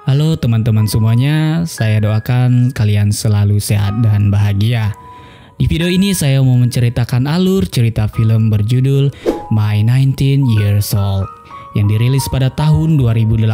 Halo teman-teman semuanya, saya doakan kalian selalu sehat dan bahagia. Di video ini saya mau menceritakan alur cerita film berjudul My 19 Years Old yang dirilis pada tahun 2018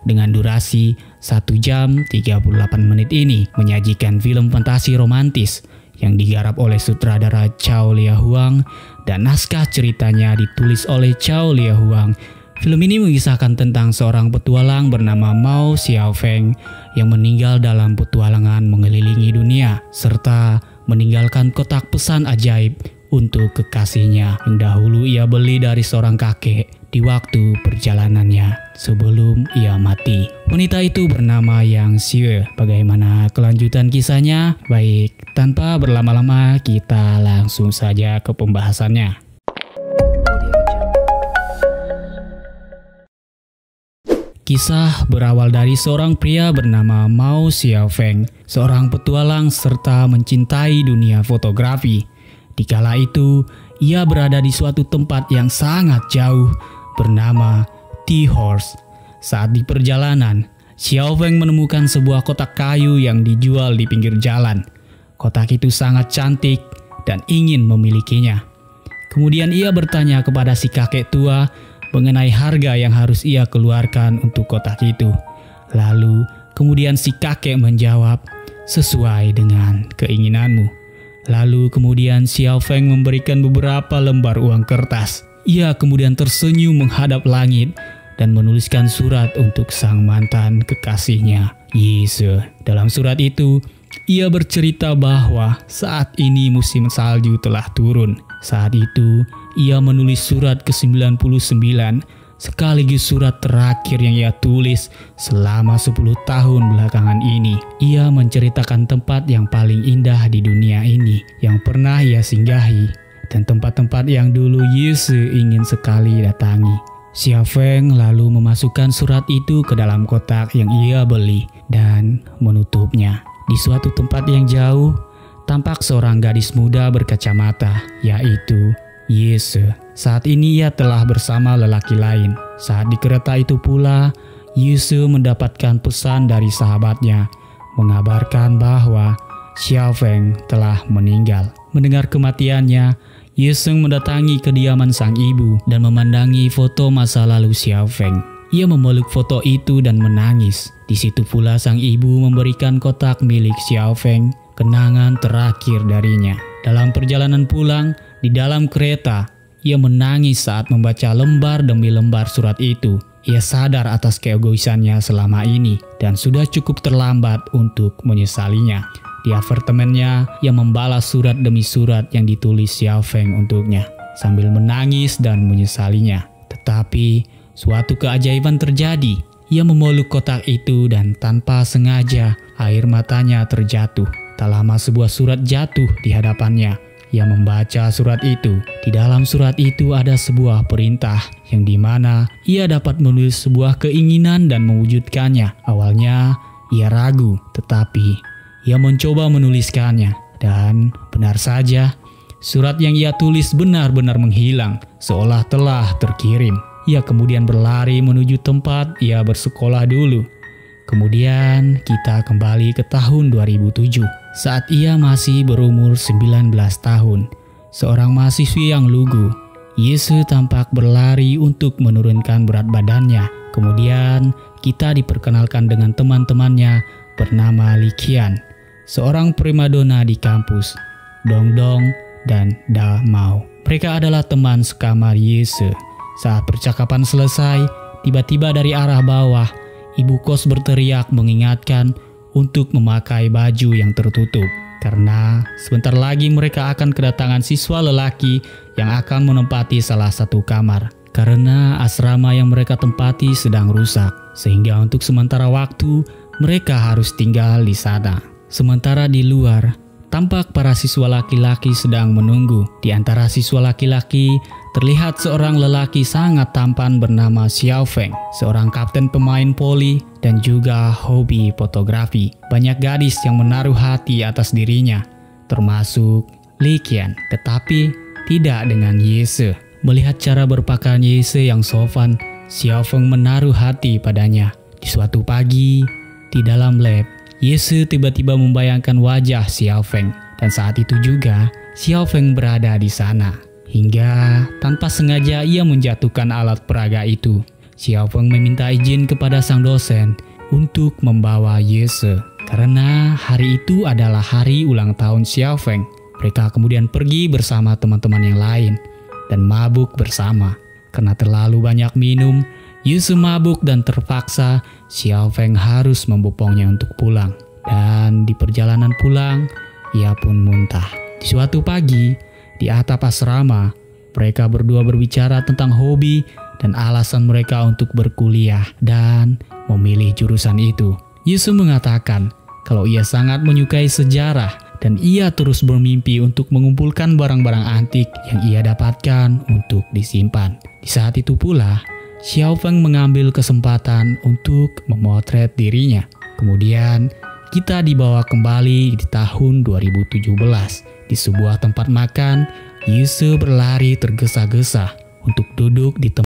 dengan durasi 1 jam 38 menit ini, menyajikan film fantasi romantis yang digarap oleh sutradara Chow Lia Huang dan naskah ceritanya ditulis oleh Chow Lia Huang. Film ini mengisahkan tentang seorang petualang bernama Mao Xiaofeng yang meninggal dalam petualangan mengelilingi dunia serta meninggalkan kotak pesan ajaib untuk kekasihnya yang dahulu ia beli dari seorang kakek di waktu perjalanannya sebelum ia mati. Wanita itu bernama Yang Xue. Bagaimana kelanjutan kisahnya? Baik, tanpa berlama-lama kita langsung saja ke pembahasannya. Kisah berawal dari seorang pria bernama Mao Xiaofeng, seorang petualang serta mencintai dunia fotografi. Dikala itu, ia berada di suatu tempat yang sangat jauh bernama Tea Horse. Saat di perjalanan, Xiaofeng menemukan sebuah kotak kayu yang dijual di pinggir jalan. Kotak itu sangat cantik dan ingin memilikinya. Kemudian ia bertanya kepada si kakek tua mengenai harga yang harus ia keluarkan untuk kotak itu. Lalu kemudian si kakek menjawab, "Sesuai dengan keinginanmu." Lalu kemudian Xiaofeng memberikan beberapa lembar uang kertas. Ia kemudian tersenyum menghadap langit dan menuliskan surat untuk sang mantan kekasihnya, Yise. Dalam surat itu, ia bercerita bahwa saat ini musim salju telah turun. Saat itu, ia menulis surat ke-99 sekaligus surat terakhir yang ia tulis selama 10 tahun belakangan ini. Ia menceritakan tempat yang paling indah di dunia ini yang pernah ia singgahi dan tempat-tempat yang dulu Yise ingin sekali datangi. Xiaofeng lalu memasukkan surat itu ke dalam kotak yang ia beli dan menutupnya. Di suatu tempat yang jauh, tampak seorang gadis muda berkacamata, yaitu Yise. Saat ini ia telah bersama lelaki lain. Saat di kereta itu pula, Yise mendapatkan pesan dari sahabatnya, mengabarkan bahwa Xiaofeng telah meninggal. Mendengar kematiannya, Yise mendatangi kediaman sang ibu dan memandangi foto masa lalu Xiaofeng. Ia memeluk foto itu dan menangis. Di situ pula sang ibu memberikan kotak milik Xiaofeng, kenangan terakhir darinya. Dalam perjalanan pulang, di dalam kereta, ia menangis saat membaca lembar demi lembar surat itu. Ia sadar atas keegoisannya selama ini dan sudah cukup terlambat untuk menyesalinya. Di apartemennya, ia membalas surat demi surat yang ditulis Xiaofeng untuknya sambil menangis dan menyesalinya. Tetapi suatu keajaiban terjadi. Ia memeluk kotak itu dan tanpa sengaja air matanya terjatuh. Tak lama sebuah surat jatuh di hadapannya. Ia membaca surat itu. Di dalam surat itu ada sebuah perintah yang dimana ia dapat menulis sebuah keinginan dan mewujudkannya. Awalnya ia ragu, tetapi ia mencoba menuliskannya. Dan benar saja, surat yang ia tulis benar-benar menghilang, seolah telah terkirim. Ia kemudian berlari menuju tempat ia bersekolah dulu. Kemudian kita kembali ke tahun 2007. Saat ia masih berumur 19 tahun, seorang mahasiswi yang lugu, Yise tampak berlari untuk menurunkan berat badannya. Kemudian kita diperkenalkan dengan teman-temannya bernama Li Qian, seorang primadona di kampus, Dong Dong dan Da Mao. Mereka adalah teman sekamar Yise. Saat percakapan selesai, tiba-tiba dari arah bawah, ibu kos berteriak mengingatkan untuk memakai baju yang tertutup. Karena sebentar lagi mereka akan kedatangan siswa lelaki yang akan menempati salah satu kamar. Karena asrama yang mereka tempati sedang rusak, sehingga untuk sementara waktu mereka harus tinggal di sana. Sementara di luar, tampak para siswa laki-laki sedang menunggu. Di antara siswa laki-laki, terlihat seorang lelaki sangat tampan bernama Xiaofeng, seorang kapten pemain voli dan juga hobi fotografi. Banyak gadis yang menaruh hati atas dirinya, termasuk Li Qian, tetapi tidak dengan Yise. Melihat cara berpakaian Yise yang sopan, Xiaofeng menaruh hati padanya. Di suatu pagi, di dalam lab, Yese tiba-tiba membayangkan wajah Xiao Feng. Dan saat itu juga, Xiao Feng berada di sana. Hingga tanpa sengaja ia menjatuhkan alat peraga itu. Xiao Feng meminta izin kepada sang dosen untuk membawa Yese. Karena hari itu adalah hari ulang tahun Xiao Feng. Mereka kemudian pergi bersama teman-teman yang lain dan mabuk bersama. Karena terlalu banyak minum, Yese mabuk dan terpaksa Xiao Feng harus membopongnya untuk pulang. Dan di perjalanan pulang, ia pun muntah. Di suatu pagi, di atap asrama, mereka berdua berbicara tentang hobi dan alasan mereka untuk berkuliah dan memilih jurusan itu. Yese mengatakan kalau ia sangat menyukai sejarah dan ia terus bermimpi untuk mengumpulkan barang-barang antik yang ia dapatkan untuk disimpan. Di saat itu pula, Xiao Feng mengambil kesempatan untuk memotret dirinya. Kemudian, kita dibawa kembali di tahun 2017. Di sebuah tempat makan, Yese berlari tergesa-gesa untuk duduk di tempat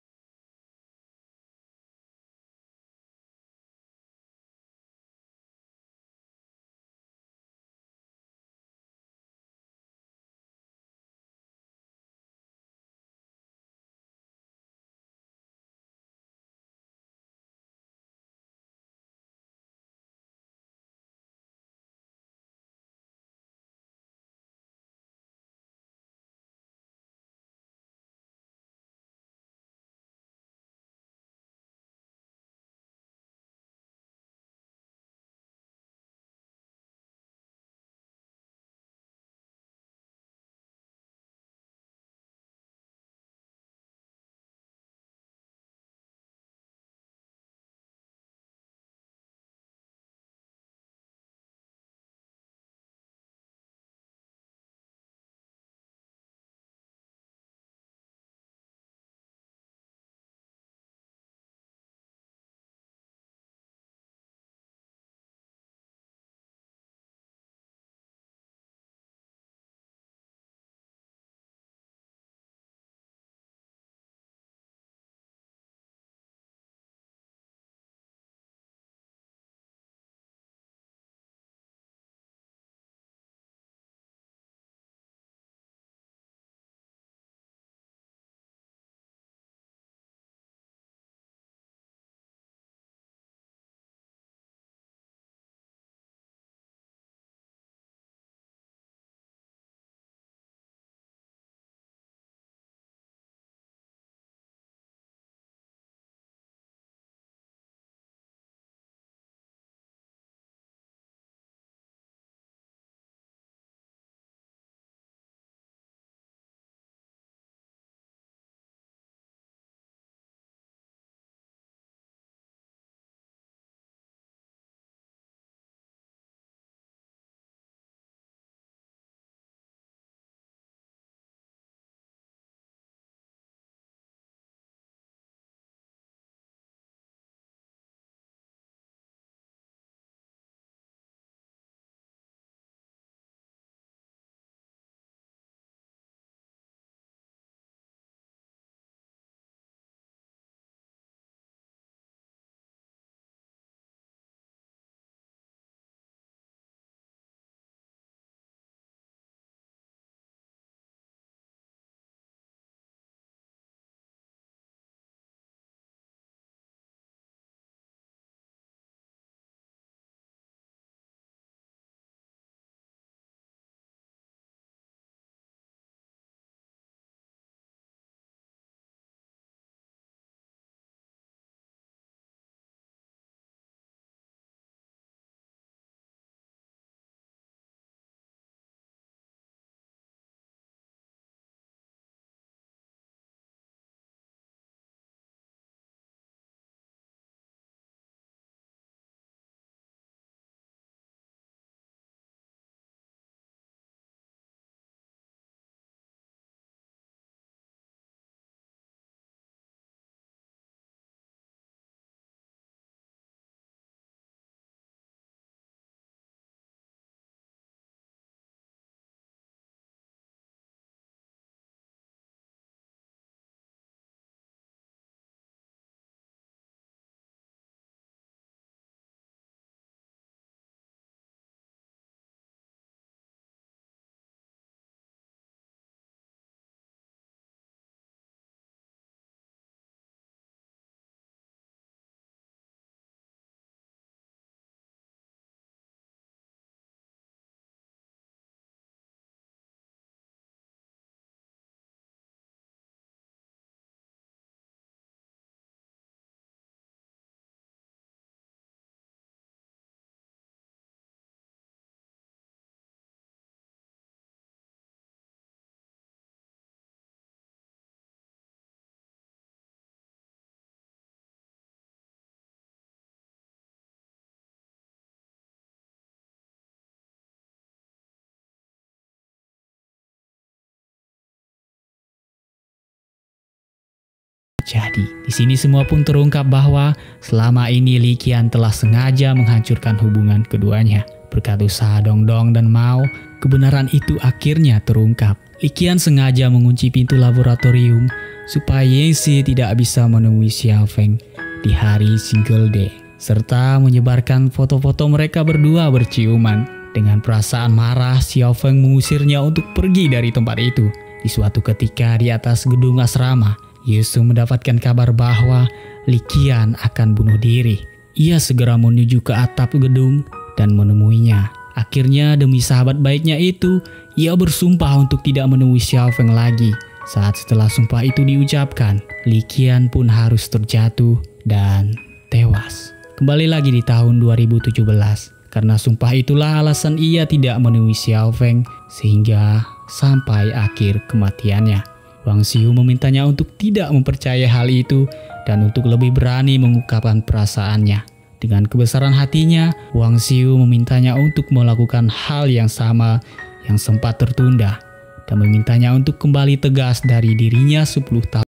terjadi. Di sini semua pun terungkap bahwa selama ini Li Qian telah sengaja menghancurkan hubungan keduanya. Berkat usaha Dong Dong dan Mao, kebenaran itu akhirnya terungkap. Li Qian sengaja mengunci pintu laboratorium supaya Yingxi tidak bisa menemui Xiao Feng di hari Single Day, serta menyebarkan foto-foto mereka berdua berciuman. Dengan perasaan marah, Xiao Feng mengusirnya untuk pergi dari tempat itu. Di suatu ketika di atas gedung asrama, Yesu mendapatkan kabar bahwa Li Qian akan bunuh diri. Ia segera menuju ke atap gedung dan menemuinya. Akhirnya demi sahabat baiknya itu, ia bersumpah untuk tidak menemui Xiao Feng lagi. Saat setelah sumpah itu diucapkan, Li Qian pun harus terjatuh dan tewas. Kembali lagi di tahun 2017. Karena sumpah itulah alasan ia tidak menemui Xiao Feng sehingga sampai akhir kematiannya. Wang Xiu memintanya untuk tidak mempercayai hal itu dan untuk lebih berani mengungkapkan perasaannya. Dengan kebesaran hatinya, Wang Xiu memintanya untuk melakukan hal yang sama yang sempat tertunda dan memintanya untuk kembali tegas dari dirinya 10 tahun